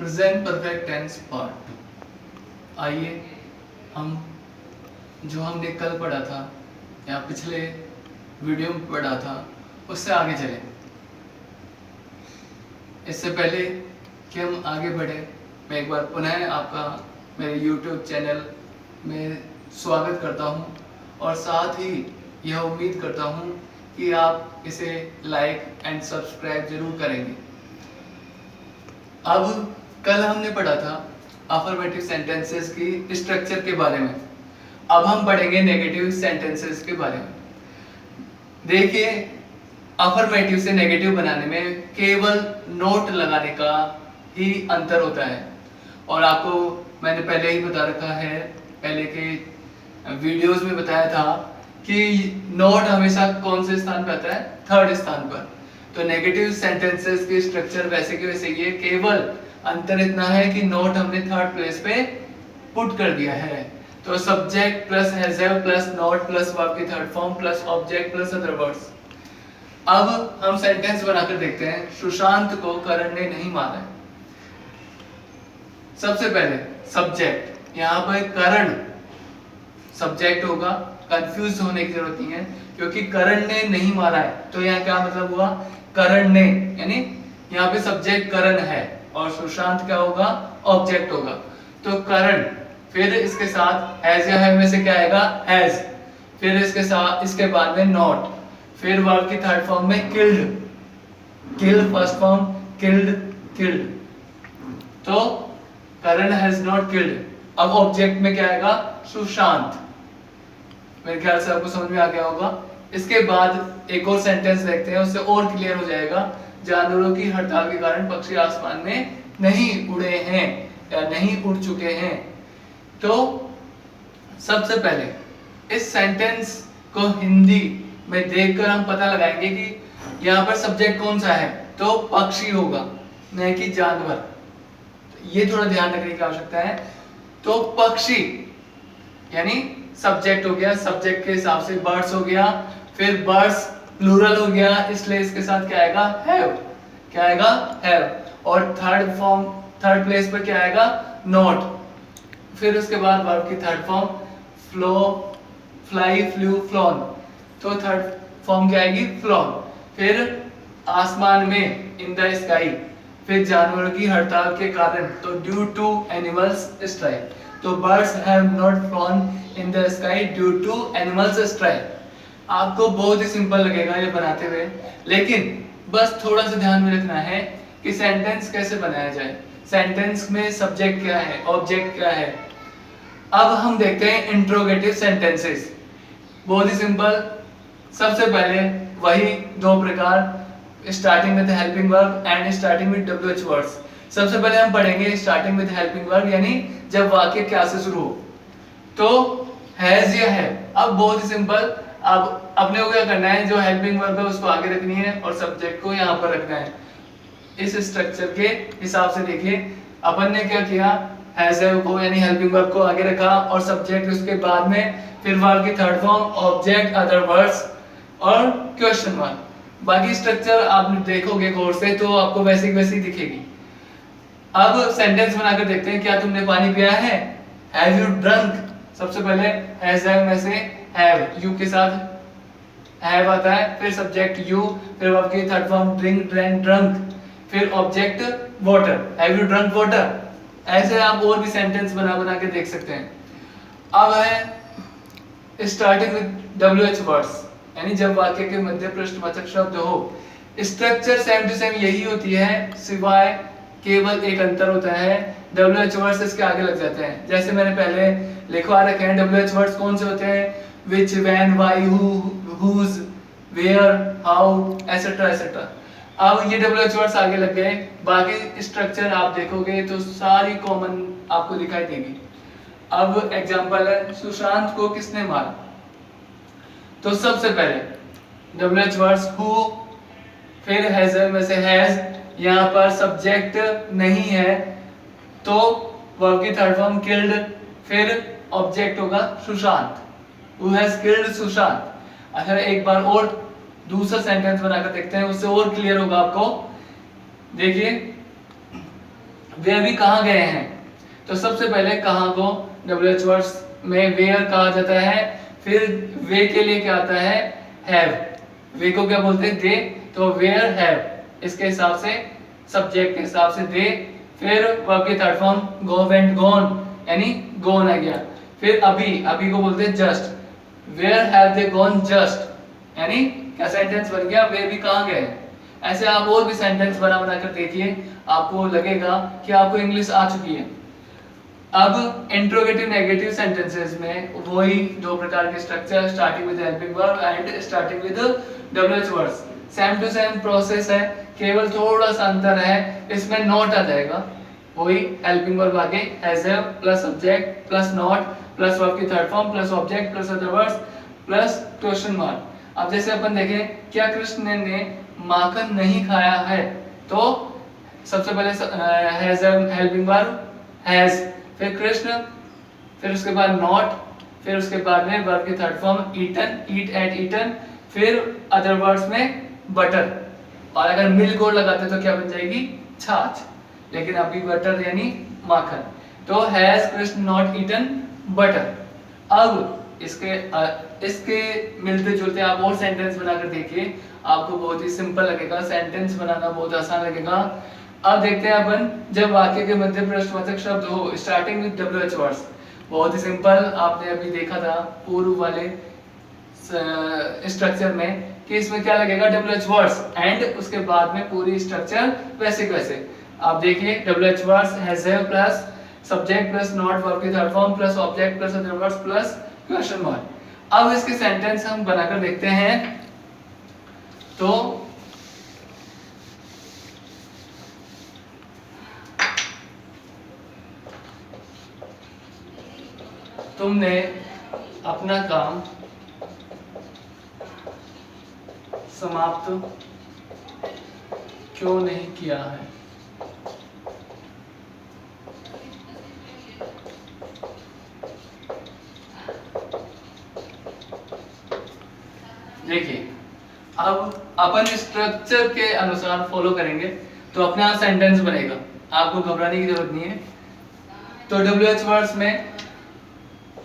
Present perfect tense part 2। आइए हम जो हमने कल पढ़ा था या पिछले वीडियो में पढ़ा था उससे आगे चलें। इससे पहले कि हम आगे बढ़े, मैं एक बार पुनः आपका मेरे YouTube चैनल में स्वागत करता हूं और साथ ही यह उम्मीद करता हूं कि आप इसे लाइक एंड सब्सक्राइब जरूर करेंगे। अब कल हमने पढ़ा था अफर्मेटिव सेंटेंसेस की स्ट्रक्चर के बारे में। अब हम पढ़ेंगे नेगेटिव सेंटेंसेस के बारे में। देखिए, अफर्मेटिव से नेगेटिव बनाने में केवल नोट लगाने का ही अंतर होता है और आपको मैंने पहले ही बता रखा है, पहले के वीडियोस में बताया था कि नोट हमेशा कौन से स्थान पर आता है, थर्ड स्थान पर। तो नेगेटिव सेंटेंसेस की स्ट्रक्चर वैसे के वैसे ही है, केवल अंतर इतना है कि नोट हमने थर्ड प्लेस पे पुट कर दिया है। तो subject plus have plus not plus verb की third form plus object plus other words. अब हम सेंटेंस बनाकर देखते हैं। सुशांत को करण ने नहीं मारा है। सबसे पहले सब्जेक्ट, यहाँ पर करण सब्जेक्ट होगा, कंफ्यूज होने की जरूरत नहीं है क्योंकि करण ने नहीं मारा है। तो यहाँ क्या मतलब हुआ, करण ने, यानी यहाँ पे सब्जेक्ट करण है और सुशांत क्या होगा, ऑब्जेक्ट होगा। तो करण, फिर इसके साथ हैज या हैव में से क्या आएगा, हैज, फिर इसके साथ इसके बाद में नॉट, फिर वर्ब की थर्ड फॉर्म में किल्ड, किल फर्स्ट फॉर्म, किल्ड, किल्ड। तो करण हैज नॉट किल्ड। अब ऑब्जेक्ट में क्या आएगा, सुशांत। मेरे ख्याल से आपको समझ में आ गया होगा। इसके बाद एक और सेंटेंस देखते हैं, उससे और क्लियर हो जाएगा। जानवरों की हड़ताल के कारण पक्षी आसमान में नहीं उड़े हैं या नहीं उड़ चुके हैं। तो सबसे पहले इस सेंटेंस को हिंदी में देखकर हम पता लगाएंगे कि यहाँ पर सब्जेक्ट कौन सा है। तो पक्षी होगा, न कि जानवर। ये थोड़ा ध्यान रखने की आवश्यकता है। तो पक्षी यानी सब्जेक्ट हो गया, सब्जेक्ट के हिसाब से बर्ड्स हो गया, फिर बर्ड्स प्लूरल हो गया, इसलिए इसके साथ क्या आएगा, हैव, क्या आएगा, हैव। और थर्ड फॉर्म, थर्ड प्लेस पर क्या आएगा, नॉट। फिर उसके बाद वर्ब की third form flow, fly, flu, phloem. तो थर्ड फॉर्म क्या आएगी, फ्लोन। फिर आसमान में, इन द स्काई। फिर जानवरों की हड़ताल के कारण, तो ड्यू टू एनिमल्स स्ट्राइक। तो birds have not flown in the sky due to animals strike. आपको बहुत ही सिंपल लगेगा ये बनाते हुए, लेकिन बस थोड़ा सा ध्यान में रखना है कि सेंटेंस कैसे बनाया जाए, सेंटेंस में सब्जेक्ट क्या है, ऑब्जेक्ट क्या है। अब हम देखते हैं इंट्रोगेटिव सेंटेंसेस। बहुत ही सिंपल। सबसे पहले वही दो प्रकार, starting with helping verb and starting with WH words. सबसे पहले हम पढ़ेंगे स्टार्टिंग विद हेल्पिंग वर्ब, यानी जब वाक्य क्या से शुरू हो। तो हैज या है। अब बहुत ही सिंपल, अब अपने को क्या करना है, जो हेल्पिंग वर्ब है उसको आगे रखनी है और सब्जेक्ट को यहाँ पर रखना है। इस स्ट्रक्चर के हिसाब से देखिए, अपन ने क्या किया, हैज हैव को यानी हेल्पिंग वर्ब को आगे रखा और सब्जेक्ट उसके बाद में, फिर वर्ब की third form, object, other words और क्वेश्चन मार्क। बाकी स्ट्रक्चर आप देखोगे गौर से तो आपको वैसे वैसी दिखेगी। अब सेंटेंस बनाकर देखते हैं। क्या तुमने पानी पिया है, हैव यू ड्रंक। सबसे पहले हैज हैव में से हैव, यू के साथ हैव आता है, फिर सब्जेक्ट यू, फिर वर्ब की third form drink, drank, drunk, फिर object water, have you drunk water. ऐसे आप और भी सेंटेंस बना बना के देख सकते हैं। अब है स्टार्टिंग विद WH वर्ड्स, यानी जब वाक्य के मध्य प्रश्नवाचक शब्द हो। स्ट्रक्चर सेम टू सेम यही होती है, सिवाय केवल एक अंतर होता है, WH वर्ड्स इसके आगे लग जाते हैं। जैसे मैंने पहले लिखवा रखे हैं, WH वर्ड्स कौन से होते हैं, which, when, why, who, whose, where, how, etc etc। अब ये WH वर्ड्स आगे लग गए। बाकी स्ट्रक्चर आप देखोगे तो सारी कॉमन आपको दिखाई देगी। अब एग्जांपल है, सुशांत को किसने मारा। तो सबसे पहले WH वर्ड्स हु, फिर हैज में से हैज, यहाँ पर सब्जेक्ट नहीं है तो वर्ब की थर्ड फॉर्म किल्ड, फिर ऑब्जेक्ट होगा Sushant, who has killed Sushant. अच्छा, एक बार और दूसरा सेंटेंस बनाकर देखते हैं, उससे और क्लियर होगा आपको। देखिए, वे अभी कहाँ गए हैं। तो सबसे पहले कहाँ को WH वर्ड्स में वेयर कहा जाता है, फिर वे के लिए क्या आता है हैव, वे को क्या बोलते हैं दे, तो वेयर हैव, इसके हिसाब से सब्जेक्ट के हिसाब से दे, फिर वर्ब की third form go went gone यानी गॉन आ गया, फिर अभी, अभी को बोलते हैं just, where have they gone just यानी क्या सेंटेंस बन गया वे भी कहाँ गए। ऐसे आप और भी सेंटेंस बना बना कर देखिए, आपको लगेगा कि आपको इंग्लिश आ चुकी है। अब इंट्रोगेटिव नेगेटिव सेंटेंसेस में वही दो प्रकार के structure, starting with helping verb and starting with WH words, same to same process है, केवल थोड़ा सा अंतर है, इसमें नॉट आ जाएगा, वही हेल्पिंग वर्ब आगे has have plus subject plus not plus verb की third form plus object plus other words plus question mark. अब जैसे अपन देखें क्या कृष्ण ने माखन नहीं खाया है, तो सबसे पहले हैज हेल्पिंग वर्ब हैज, फिर कृष्ण, फिर उसके बाद नॉट, फिर उसके बाद में वर्ब की थर्ड फॉर्म ईटन, ईट एट ईटन, फिर अदर वर्ड्स में बटर, और अगर मिल्क और लगाते तो क्या बन जाएगी छाछ, लेकिन अभी बटर यानी माखन, तो has Krishna not eaten butter. अब इसके मिलते जुलते आप और सेंटेंस बनाकर देखिए, आपको बहुत ही सिंपल लगेगा, सेंटेंस बनाना बहुत आसान लगेगा। अब देखते हैं अपन जब वाक्य के मध्य प्रश्नवाचक शब्द हो स्टार्टिंग विद WH वर्ड्स, बहुत ही सिंपल, आपने अभी देखा था पूर्व वाले स्ट्रक्चर में कि इसमें क्या लगेगा WH वर्ड्स एंड उसके बाद में पूरी स्ट्रक्चर वैसे वैसे। आप देखिए WH words has have plus subject plus not verb की third form plus object plus other words plus question mark. अब इसके सेंटेंस हम बनाकर देखते हैं। तो तुमने अपना काम समाप्त क्यों नहीं किया है। देखिए अब अपन स्ट्रक्चर के अनुसार फॉलो करेंगे तो अपना सेंटेंस बनेगा, आपको घबराने की जरूरत नहीं है। तो WH वर्ड्स में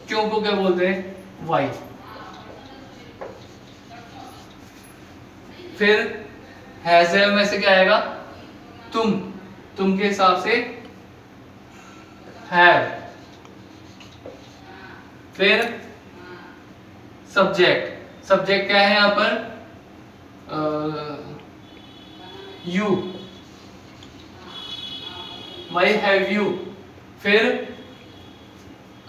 क्यों को क्या बोलते हैं वाई, फिर हैज हैव में से क्या आएगा तुम के हिसाब से हैव, फिर सब्जेक्ट क्या है यहाँ पर यू, वाई हैव यू, फिर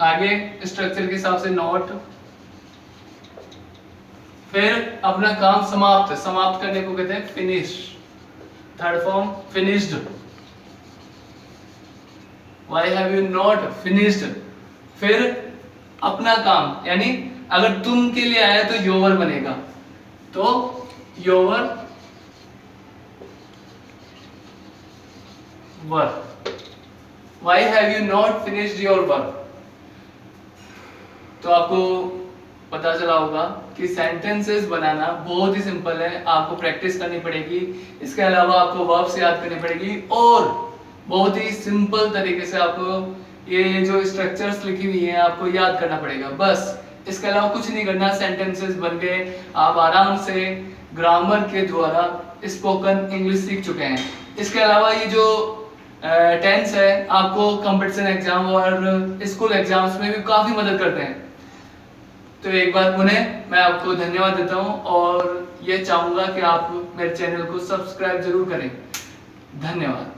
आगे स्ट्रक्चर के हिसाब से नॉट, फिर अपना काम समाप्त करने को कहते हैं finish, third form finished, why have you not finished, फिर अपना काम यानी अगर तुम के लिए आया तो योर बनेगा, तो your work, why have you not finished your work. तो आपको पता चला होगा कि सेंटेंसेस बनाना बहुत ही सिंपल है, आपको प्रैक्टिस करनी पड़ेगी, इसके अलावा आपको वर्ब्स याद करनी पड़ेगी और बहुत ही सिंपल तरीके से आपको ये जो स्ट्रक्चर्स लिखी हुई हैं आपको याद करना पड़ेगा, बस इसके अलावा कुछ नहीं करना। सेंटेंसेस बन गए, आप आराम से ग्रामर के द्वारा स्पोकन इंग्लिश सीख चुके हैं। इसके अलावा ये जो टेंस है आपको कंपटीशन एग्जाम और स्कूल एग्जाम्स में भी काफ़ी मदद करते हैं। तो एक बार पुनः मैं आपको धन्यवाद देता हूं और ये चाहूँगा कि आप मेरे चैनल को सब्सक्राइब जरूर करें। धन्यवाद।